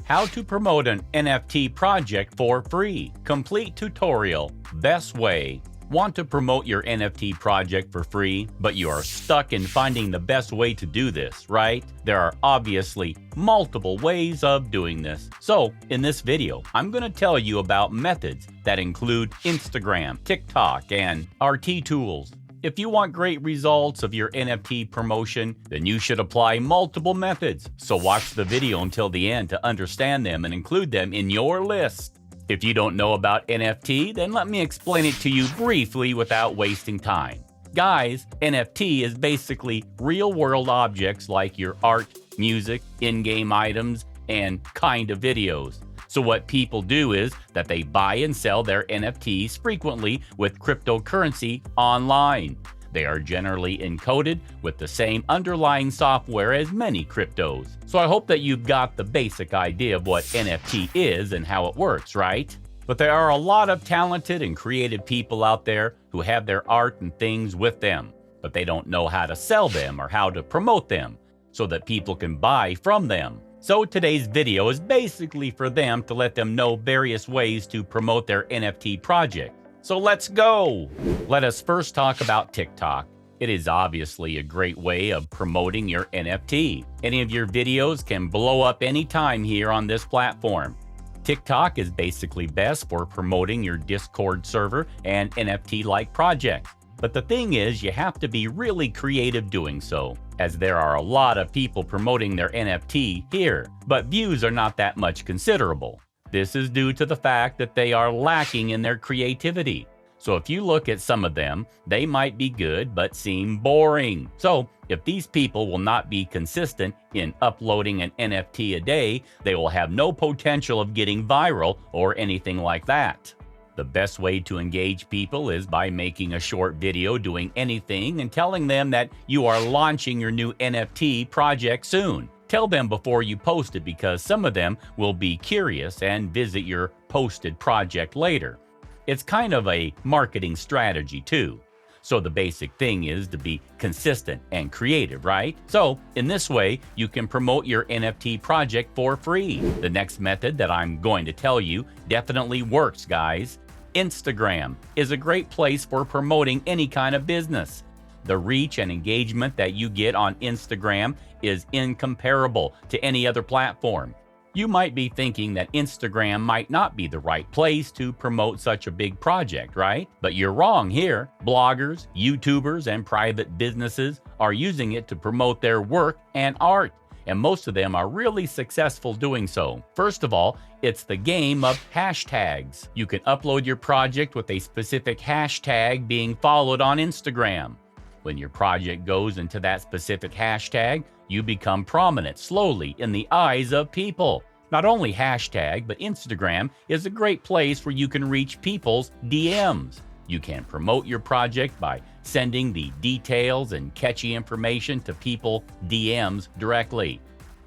How to promote an NFT project for free. Complete tutorial. Best way. Want to promote your NFT project for free, but you are stuck in finding the best way to do this, right? There are obviously multiple ways of doing this. So, in this video, I'm going to tell you about methods that include Instagram, TikTok, and RT tools. If you want great results of your NFT promotion, then you should apply multiple methods. So watch the video until the end to understand them and include them in your list. If you don't know about NFT, then let me explain it to you briefly without wasting time. Guys, NFT is basically real-world objects like your art, music, in-game items, and kind of videos. So what people do is that they buy and sell their NFTs frequently with cryptocurrency online. They are generally encoded with the same underlying software as many cryptos. So I hope that you've got the basic idea of what NFT is and how it works, right? But there are a lot of talented and creative people out there who have their art and things with them, but they don't know how to sell them or how to promote them so that people can buy from them. So today's video is basically for them to let them know various ways to promote their NFT project. So let's go! Let us first talk about TikTok. It is obviously a great way of promoting your NFT. Any of your videos can blow up anytime here on this platform. TikTok is basically best for promoting your Discord server and NFT-like projects. But the thing is, you have to be really creative doing so, as there are a lot of people promoting their NFT here, but views are not that much considerable. This is due to the fact that they are lacking in their creativity. So if you look at some of them, they might be good but seem boring. So if these people will not be consistent in uploading an NFT a day, they will have no potential of getting viral or anything like that. The best way to engage people is by making a short video doing anything and telling them that you are launching your new NFT project soon. Tell them before you post it because some of them will be curious and visit your posted project later. It's kind of a marketing strategy too. So the basic thing is to be consistent and creative, right? So in this way, you can promote your NFT project for free. The next method that I'm going to tell you definitely works, guys. Instagram is a great place for promoting any kind of business. The reach and engagement that you get on Instagram is incomparable to any other platform. You might be thinking that Instagram might not be the right place to promote such a big project, right? But you're wrong here. Bloggers, YouTubers, and private businesses are using it to promote their work and art, and most of them are really successful doing so. First of all, it's the game of hashtags. You can upload your project with a specific hashtag being followed on Instagram. When your project goes into that specific hashtag, you become prominent slowly in the eyes of people. Not only hashtag, but Instagram is a great place where you can reach people's DMs. You can promote your project by sending the details and catchy information to people's DMs directly.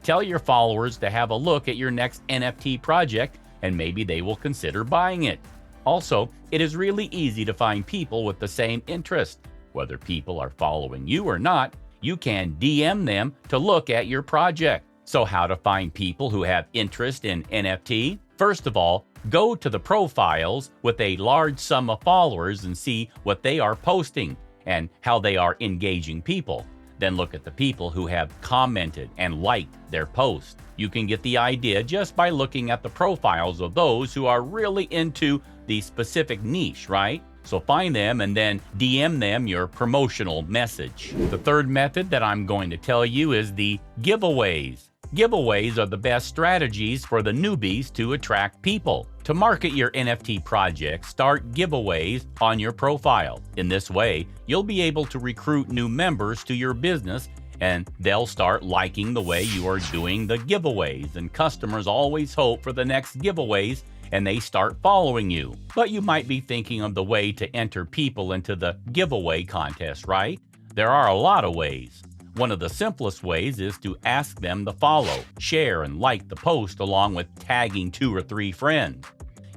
Tell your followers to have a look at your next NFT project and maybe they will consider buying it. Also, it is really easy to find people with the same interest. Whether people are following you or not, you can DM them to look at your project. So how to find people who have interest in NFT? First of all, go to the profiles with a large sum of followers and see what they are posting and how they are engaging people. Then look at the people who have commented and liked their post. You can get the idea just by looking at the profiles of those who are really into the specific niche, right? So find them and then DM them your promotional message. The third method that I'm going to tell you is the giveaways. Giveaways are the best strategies for the newbies to attract people. To market your NFT project, start giveaways on your profile. In this way, you'll be able to recruit new members to your business and they'll start liking the way you are doing the giveaways, and customers always hope for the next giveaways and they start following you. But you might be thinking of the way to enter people into the giveaway contest, right? There are a lot of ways. One of the simplest ways is to ask them to follow, share, and like the post along with tagging 2 or 3 friends.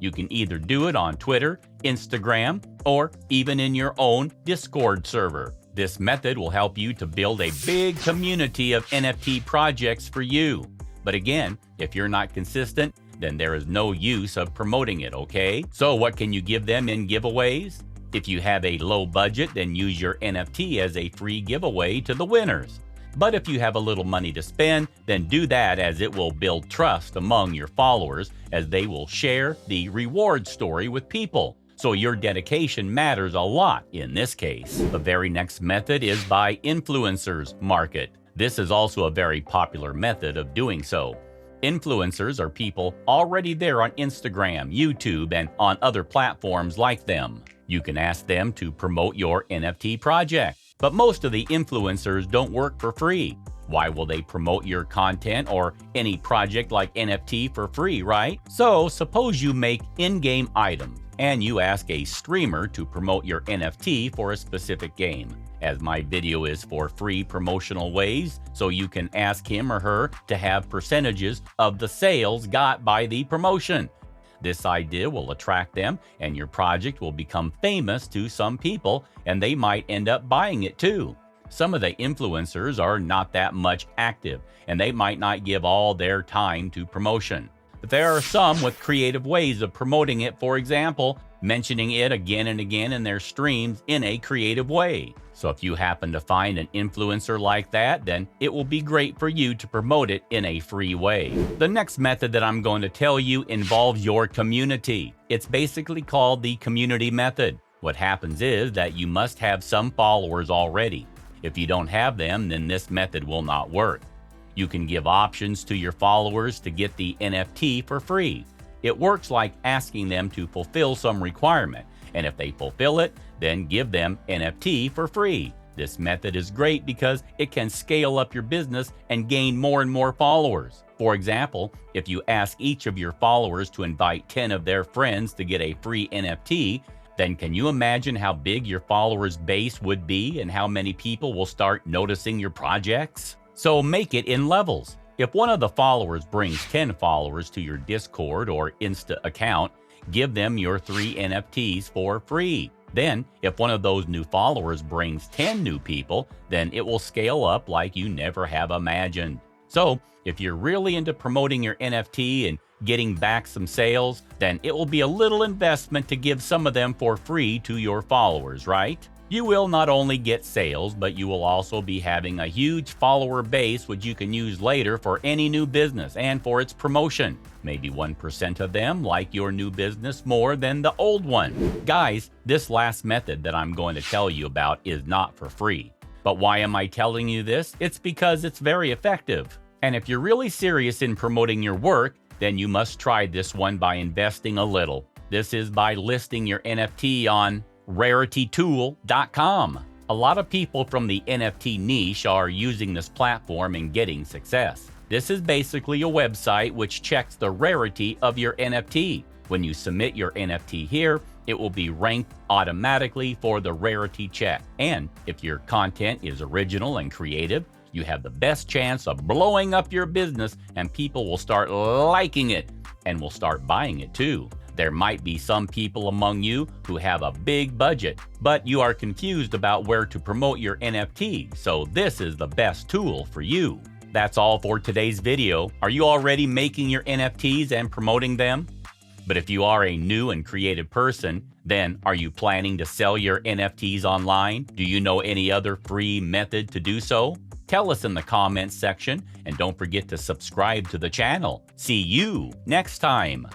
You can either do it on Twitter, Instagram, or even in your own Discord server. This method will help you to build a big community of NFT projects for you. But again, if you're not consistent, then there is no use of promoting it, okay? So what can you give them in giveaways? If you have a low budget, then use your NFT as a free giveaway to the winners. But if you have a little money to spend, then do that, as it will build trust among your followers, as they will share the reward story with people. So your dedication matters a lot in this case. The very next method is by influencers market. This is also a very popular method of doing so. Influencers are people already there on Instagram, YouTube, and on other platforms like them. You can ask them to promote your NFT project. But most of the influencers don't work for free. Why will they promote your content or any project like NFT for free, right? So suppose you make in-game items and you ask a streamer to promote your NFT for a specific game. As my video is for free promotional ways, so you can ask him or her to have percentages of the sales got by the promotion. This idea will attract them, and your project will become famous to some people, and they might end up buying it too. Some of the influencers are not that much active, and they might not give all their time to promotion. But there are some with creative ways of promoting it, for example, mentioning it again and again in their streams in a creative way. So if you happen to find an influencer like that, then it will be great for you to promote it in a free way. The next method that I'm going to tell you involves your community. It's basically called the community method. What happens is that you must have some followers already. If you don't have them, then this method will not work. You can give options to your followers to get the NFT for free. It works like asking them to fulfill some requirement, and if they fulfill it, then give them NFT for free. This method is great because it can scale up your business and gain more and more followers. For example, if you ask each of your followers to invite 10 of their friends to get a free NFT, then can you imagine how big your followers base would be and how many people will start noticing your projects? So make it in levels. If one of the followers brings 10 followers to your Discord or Insta account, give them your 3 NFTs for free. Then, if one of those new followers brings 10 new people, then it will scale up like you never have imagined. So, if you're really into promoting your NFT and getting back some sales, then it will be a little investment to give some of them for free to your followers, right? You will not only get sales, but you will also be having a huge follower base which you can use later for any new business and for its promotion. Maybe 1% of them like your new business more than the old one. Guys, this last method that I'm going to tell you about is not for free. But why am I telling you this? It's because it's very effective. And if you're really serious in promoting your work, then you must try this one by investing a little. This is by listing your NFT on raritytool.com. A lot of people from the NFT niche are using this platform and getting success. This is basically a website which checks the rarity of your NFT. When you submit your NFT here, it will be ranked automatically for the rarity check. And if your content is original and creative, you have the best chance of blowing up your business, and people will start liking it and will start buying it too. There might be some people among you who have a big budget, but you are confused about where to promote your NFT, so this is the best tool for you. That's all for today's video. Are you already making your NFTs and promoting them? But if you are a new and creative person, then are you planning to sell your NFTs online? Do you know any other free method to do so? Tell us in the comments section, and don't forget to subscribe to the channel. See you next time.